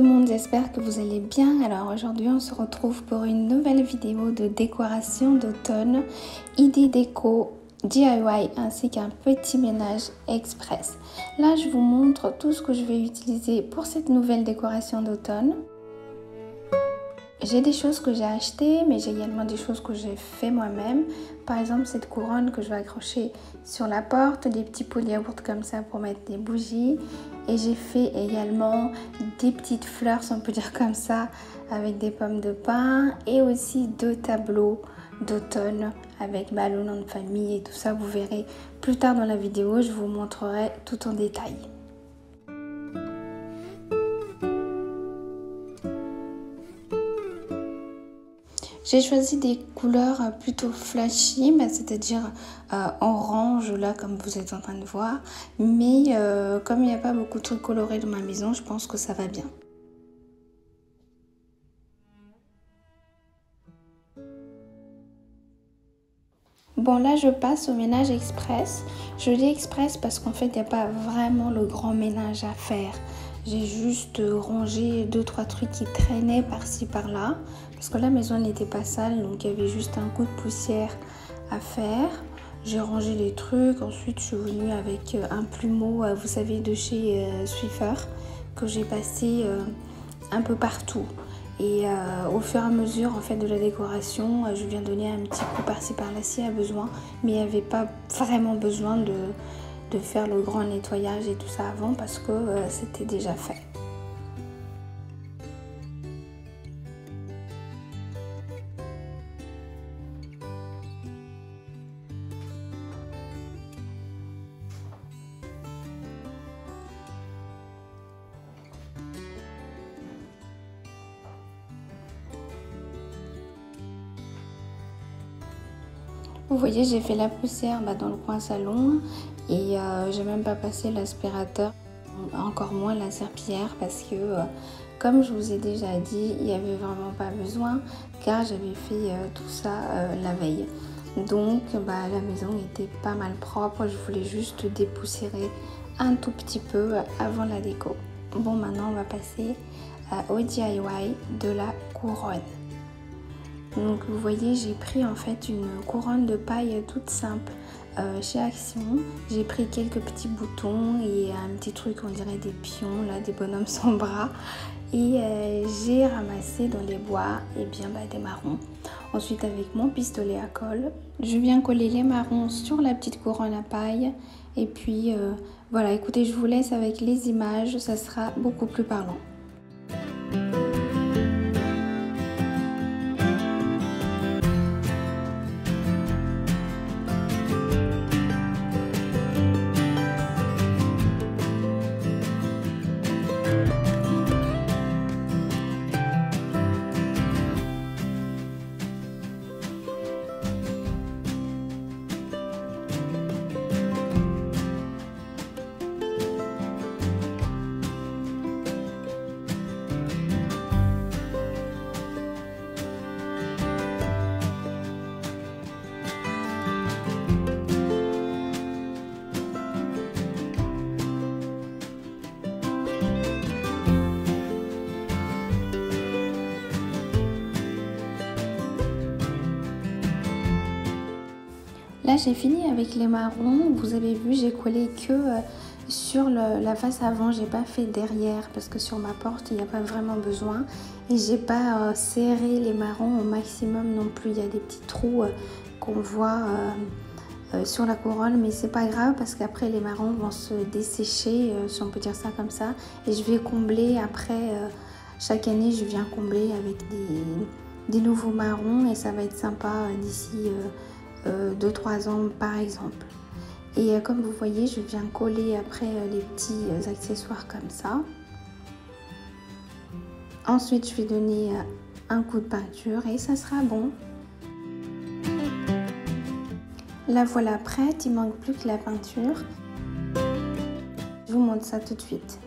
le monde, j'espère que vous allez bien. Alors aujourd'hui on se retrouve pour une nouvelle vidéo de décoration d'automne, idée déco DIY ainsi qu'un petit ménage express. Là je vous montre tout ce que je vais utiliser pour cette nouvelle décoration d'automne. J'ai des choses que j'ai achetées, mais j'ai également des choses que j'ai fait moi-même. Par exemple, cette couronne que je vais accrocher sur la porte, des petits pots de yaourt comme ça pour mettre des bougies. Et j'ai fait également des petites fleurs, si on peut dire comme ça, avec des pommes de pin. Et aussi 2 tableaux d'automne avec le nom de famille et tout ça. Vous verrez plus tard dans la vidéo, je vous montrerai tout en détail. J'ai choisi des couleurs plutôt flashy, c'est-à-dire orange là comme vous êtes en train de voir. Mais comme il n'y a pas beaucoup de trucs colorés dans ma maison, je pense que ça va bien. Bon là je passe au ménage express. Je dis express parce qu'en fait il n'y a pas vraiment le grand ménage à faire. J'ai juste rangé 2-3 trucs qui traînaient par-ci par-là. Parce que la maison n'était pas sale, donc il y avait juste un coup de poussière à faire. J'ai rangé les trucs, ensuite je suis venue avec un plumeau, vous savez, de chez Swiffer, que j'ai passé un peu partout. Et au fur et à mesure en fait de la décoration, je viens donner un petit coup par-ci par-là s'il y a besoin. Mais il n'y avait pas vraiment besoin de faire le grand nettoyage et tout ça avant parce que c'était déjà fait. Vous voyez, j'ai fait la poussière dans le coin salon et j'ai même pas passé l'aspirateur, encore moins la serpillière parce que comme je vous ai déjà dit, il n'y avait vraiment pas besoin car j'avais fait tout ça la veille. Donc la maison était pas mal propre, je voulais juste dépoussiérer un tout petit peu avant la déco. Bon, maintenant on va passer au DIY de la couronne. Donc vous voyez, j'ai pris en fait une couronne de paille toute simple chez Action. J'ai pris quelques petits boutons et un petit truc, on dirait des pions, là, des bonhommes sans bras. Et j'ai ramassé dans les bois des marrons. Ensuite avec mon pistolet à colle, je viens coller les marrons sur la petite couronne à paille. Et puis voilà, écoutez, je vous laisse avec les images, ça sera beaucoup plus parlant. Là j'ai fini avec les marrons, vous avez vu j'ai collé que sur la face avant, j'ai pas fait derrière parce que sur ma porte il n'y a pas vraiment besoin et j'ai pas serré les marrons au maximum non plus, il y a des petits trous qu'on voit sur la couronne mais c'est pas grave parce qu'après les marrons vont se dessécher si on peut dire ça comme ça et je vais combler après, chaque année je viens combler avec des nouveaux marrons et ça va être sympa d'ici 2-3 ans par exemple. Et comme vous voyez, je viens coller après les petits accessoires comme ça. Ensuite, je vais donner un coup de peinture et ça sera bon. La voilà prête, il manque plus que la peinture. Je vous montre ça tout de suite.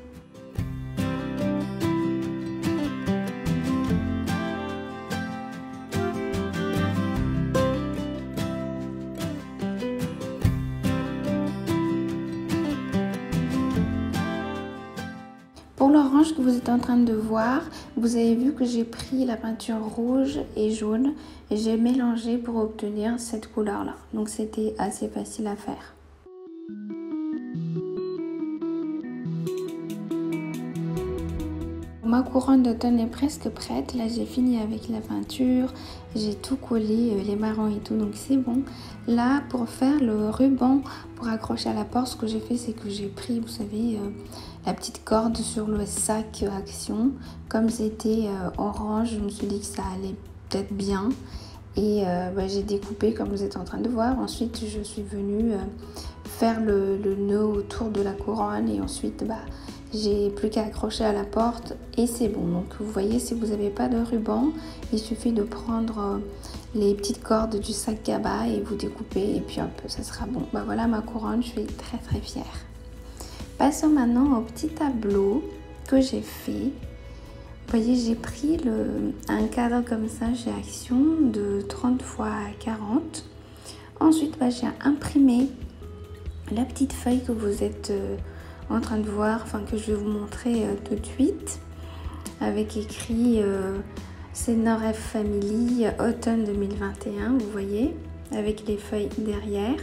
mélange que vous êtes en train de voir, vous avez vu que j'ai pris la peinture rouge et jaune et j'ai mélangé pour obtenir cette couleur-là. Donc c'était assez facile à faire. Ma couronne d'automne est presque prête. Là, j'ai fini avec la peinture. J'ai tout collé, les marrons et tout, donc c'est bon. Là, pour faire le ruban pour accrocher à la porte, ce que j'ai fait, c'est que j'ai pris, vous savez, la petite corde sur le sac Action. Comme c'était orange, je me suis dit que ça allait peut-être bien. Et j'ai découpé comme vous êtes en train de voir. Ensuite, je suis venue faire le nœud autour de la couronne et ensuite, j'ai plus qu'à accrocher à la porte et c'est bon. Donc vous voyez, si vous n'avez pas de ruban, il suffit de prendre les petites cordes du sac Gaba et vous découpez et puis hop, ça sera bon. Voilà ma couronne, je suis très très fière. Passons maintenant au petit tableau que j'ai fait. Vous voyez, j'ai pris un cadre comme ça chez Action de 30 x 40. Ensuite, j'ai imprimé la petite feuille que vous êtes en train de voir, enfin que je vais vous montrer tout de suite, avec écrit c'est Noref Family Automne 2021, vous voyez, avec les feuilles derrière.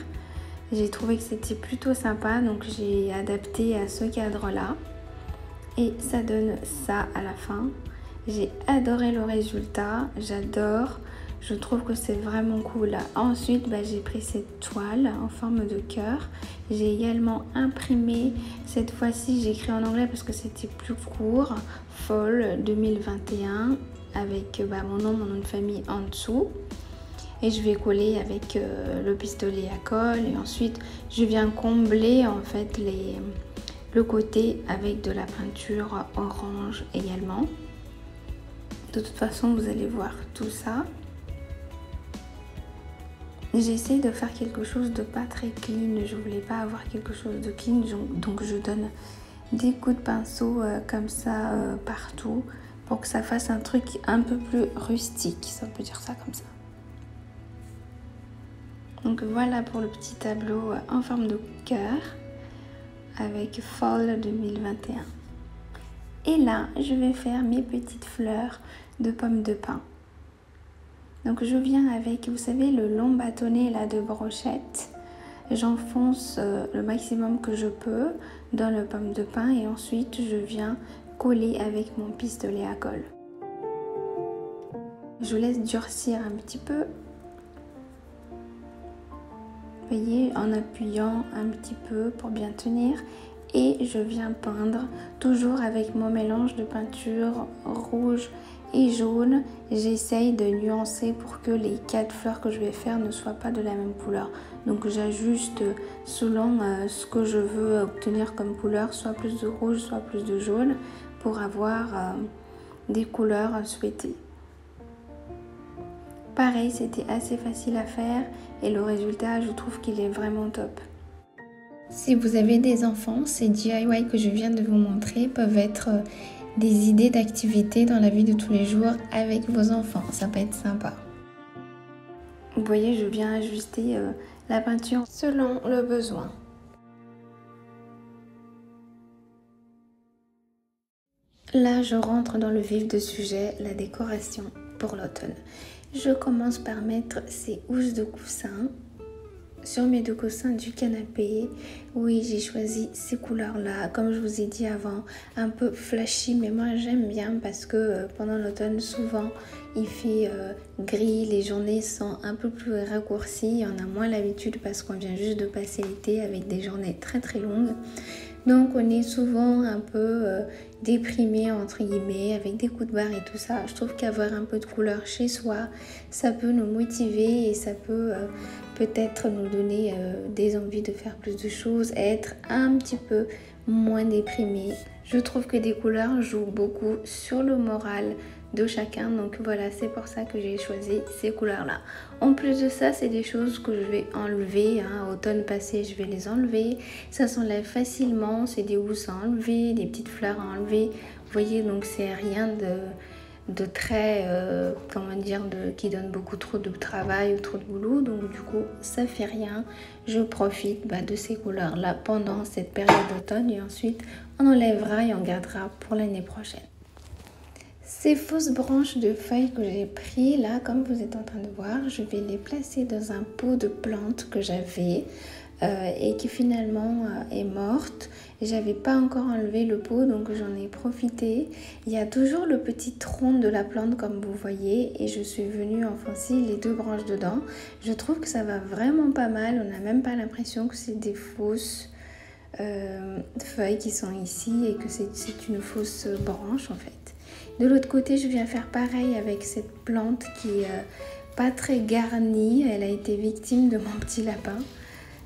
J'ai trouvé que c'était plutôt sympa, donc j'ai adapté à ce cadre-là. Et ça donne ça à la fin. J'ai adoré le résultat, j'adore. Je trouve que c'est vraiment cool. Ensuite, j'ai pris cette toile en forme de cœur. J'ai également imprimé, cette fois-ci j'ai écrit en anglais parce que c'était plus court, Fall 2021 avec mon nom de famille en dessous. Et je vais coller avec le pistolet à colle et ensuite je viens combler en fait le côté avec de la peinture orange également. De toute façon, vous allez voir tout ça. J'essaie de faire quelque chose de pas très clean, je voulais pas avoir quelque chose de clean, donc je donne des coups de pinceau comme ça partout pour que ça fasse un truc un peu plus rustique, si on peut dire ça comme ça. Donc voilà pour le petit tableau en forme de cœur avec Fall 2021. Et là, je vais faire mes petites fleurs de pommes de pin. Donc je viens avec, vous savez, le long bâtonnet là de brochette. J'enfonce le maximum que je peux dans le pomme de pin et ensuite je viens coller avec mon pistolet à colle. Je laisse durcir un petit peu. Vous voyez, en appuyant un petit peu pour bien tenir. Et je viens peindre toujours avec mon mélange de peinture rouge et jaune. J'essaye de nuancer pour que les 4 fleurs que je vais faire ne soient pas de la même couleur. Donc j'ajuste selon ce que je veux obtenir comme couleur, soit plus de rouge, soit plus de jaune, pour avoir des couleurs souhaitées. Pareil, c'était assez facile à faire et le résultat, je trouve qu'il est vraiment top. Si vous avez des enfants, ces DIY que je viens de vous montrer peuvent être des idées d'activités dans la vie de tous les jours avec vos enfants. Ça peut être sympa. Vous voyez, je viens ajuster la peinture selon le besoin. Là, je rentre dans le vif du sujet, la décoration pour l'automne. Je commence par mettre ces housses de coussin sur mes 2 coussins du canapé. Oui, j'ai choisi ces couleurs-là, comme je vous ai dit avant, un peu flashy, mais moi j'aime bien parce que pendant l'automne, souvent il fait gris, les journées sont un peu plus raccourcies, on a moins l'habitude parce qu'on vient juste de passer l'été avec des journées très très longues. Donc on est souvent un peu déprimé entre guillemets avec des coups de barre et tout ça. Je trouve qu'avoir un peu de couleur chez soi, ça peut nous motiver et ça peut peut-être nous donner des envies de faire plus de choses, être un petit peu moins déprimé. Je trouve que des couleurs jouent beaucoup sur le moral de chacun, donc voilà, c'est pour ça que j'ai choisi ces couleurs là. En plus de ça, c'est des choses que je vais enlever, automne passé je vais les enlever, ça s'enlève facilement, c'est des housses à enlever, des petites fleurs à enlever, vous voyez, donc c'est rien de traits, comment dire, qui donnent beaucoup trop de travail ou trop de boulot. Donc du coup, ça fait rien. Je profite de ces couleurs-là pendant cette période d'automne et ensuite on enlèvera et on gardera pour l'année prochaine. Ces fausses branches de feuilles que j'ai pris là, comme vous êtes en train de voir, je vais les placer dans un pot de plantes que j'avais et qui finalement est morte. J'avais pas encore enlevé le pot, donc j'en ai profité. Il y a toujours le petit tronc de la plante comme vous voyez et je suis venue enfoncer les 2 branches dedans. Je trouve que ça va vraiment pas mal, on n'a même pas l'impression que c'est des fausses feuilles qui sont ici et que c'est une fausse branche en fait. De l'autre côté, je viens faire pareil avec cette plante qui est pas très garnie. Elle a été victime de mon petit lapin.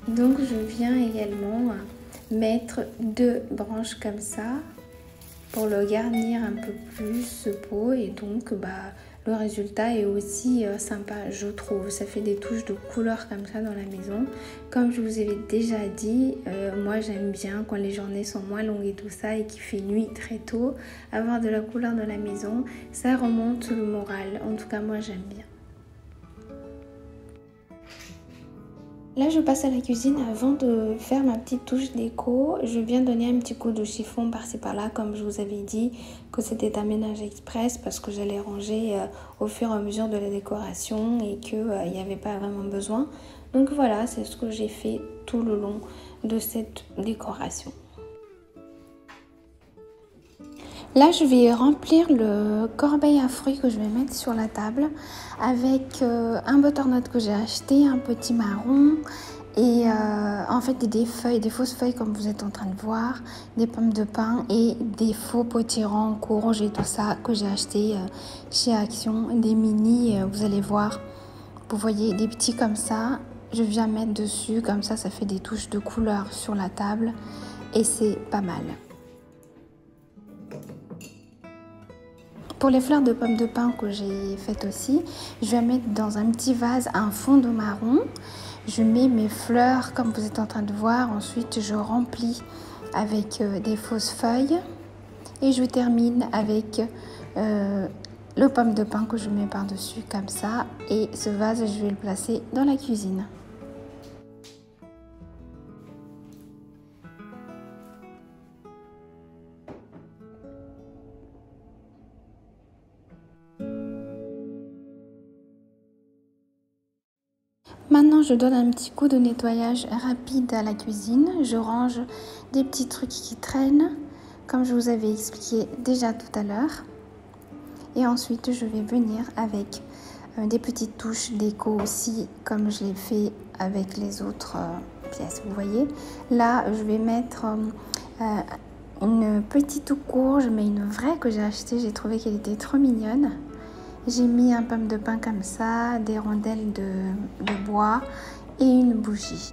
Donc je viens également mettre 2 branches comme ça pour le garnir un peu plus ce pot. Et donc le résultat est aussi sympa, je trouve. Ça fait des touches de couleur comme ça dans la maison. Comme je vous avais déjà dit, moi j'aime bien quand les journées sont moins longues et tout ça et qu'il fait nuit très tôt. Avoir de la couleur dans la maison, ça remonte le moral. En tout cas, moi j'aime bien. Là, je passe à la cuisine avant de faire ma petite touche déco. Je viens donner un petit coup de chiffon par-ci par-là, comme je vous avais dit que c'était un ménage express parce que j'allais ranger au fur et à mesure de la décoration et qu'il n'y avait pas vraiment besoin. Donc voilà, c'est ce que j'ai fait tout le long de cette décoration. Là, je vais remplir le corbeille à fruits que je vais mettre sur la table avec un butternut que j'ai acheté, un petit marron et en fait des feuilles, des fausses feuilles comme vous êtes en train de voir, des pommes de pin et des faux potirons, courges et tout ça que j'ai acheté chez Action, des mini, vous allez voir, vous voyez des petits comme ça, je viens mettre dessus, comme ça fait des touches de couleur sur la table et c'est pas mal. Pour les fleurs de pommes de pin que j'ai faites aussi, je vais mettre dans un petit vase un fond de marron. Je mets mes fleurs comme vous êtes en train de voir. Ensuite, je remplis avec des fausses feuilles. Et je termine avec le pomme de pin que je mets par-dessus comme ça. Et ce vase, je vais le placer dans la cuisine. Maintenant, je donne un petit coup de nettoyage rapide à la cuisine. Je range des petits trucs qui traînent, comme je vous avais expliqué déjà tout à l'heure. Et ensuite, je vais venir avec des petites touches déco aussi, comme je l'ai fait avec les autres pièces. Vous voyez, là, je vais mettre une petite courge, mais une vraie que j'ai achetée. J'ai trouvé qu'elle était trop mignonne. J'ai mis un pomme de pin comme ça, des rondelles de bois et une bougie.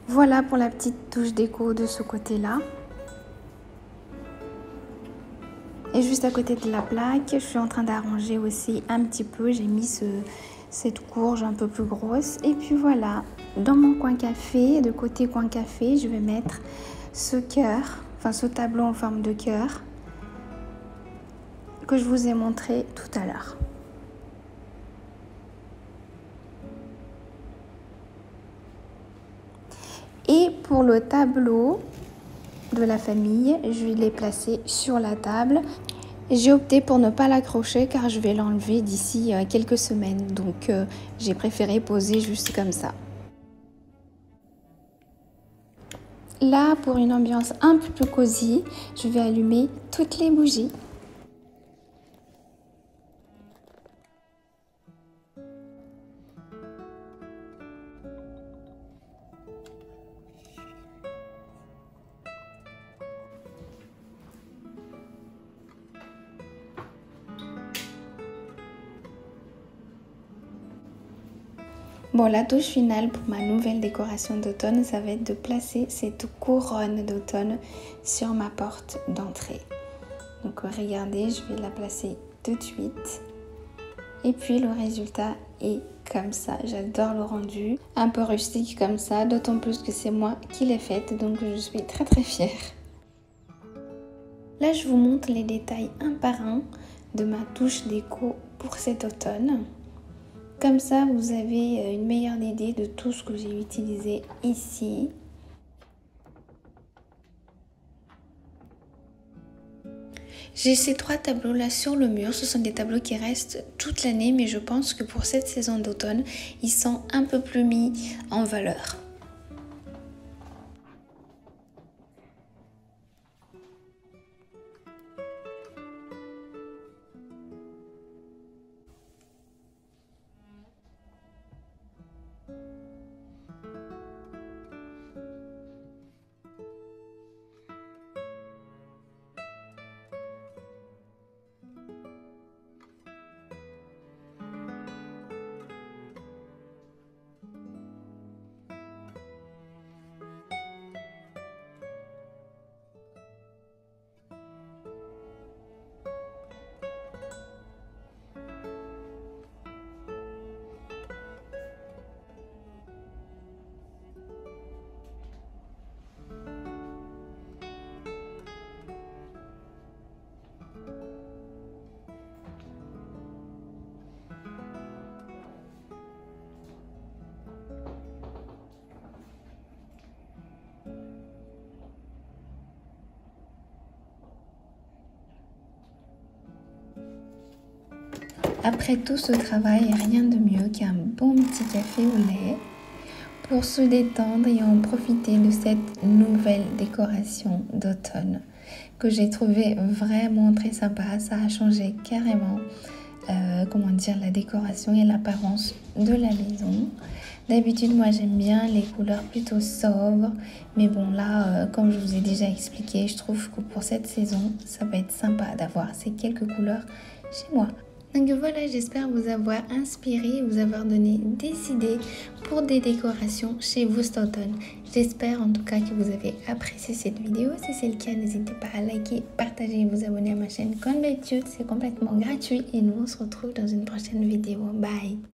Voilà pour la petite touche déco de ce côté-là. Et juste à côté de la plaque, je suis en train d'arranger aussi un petit peu. J'ai mis cette courge un peu plus grosse. Et puis voilà, dans mon coin café, de côté coin café, je vais mettre ce cœur, enfin ce tableau en forme de cœur que je vous ai montré tout à l'heure. Et pour le tableau de la famille, je vais les placer sur la table. J'ai opté pour ne pas l'accrocher car je vais l'enlever d'ici quelques semaines. Donc j'ai préféré poser juste comme ça. Là, pour une ambiance un peu plus cosy, je vais allumer toutes les bougies. Bon, la touche finale pour ma nouvelle décoration d'automne, ça va être de placer cette couronne d'automne sur ma porte d'entrée. Donc regardez, je vais la placer tout de suite. Et puis le résultat est comme ça. J'adore le rendu, un peu rustique comme ça, d'autant plus que c'est moi qui l'ai faite, donc je suis très fière. Là, je vous montre les détails un par un de ma touche déco pour cet automne. Comme ça, vous avez une meilleure idée de tout ce que j'ai utilisé ici. J'ai ces 3 tableaux là sur le mur, ce sont des tableaux qui restent toute l'année, mais je pense que pour cette saison d'automne, ils sont un peu plus mis en valeur. Après tout ce travail, rien de mieux qu'un bon petit café au lait pour se détendre et en profiter de cette nouvelle décoration d'automne que j'ai trouvé vraiment très sympa. Ça a changé carrément la décoration et l'apparence de la maison. D'habitude, moi j'aime bien les couleurs plutôt sobres, mais bon là, comme je vous ai déjà expliqué, je trouve que pour cette saison, ça va être sympa d'avoir ces quelques couleurs chez moi. Donc voilà, j'espère vous avoir inspiré, vous avoir donné des idées pour des décorations chez vous cet automne. J'espère en tout cas que vous avez apprécié cette vidéo. Si c'est le cas, n'hésitez pas à liker, partager et vous abonner à ma chaîne. Comme d'habitude, c'est complètement gratuit et nous on se retrouve dans une prochaine vidéo. Bye!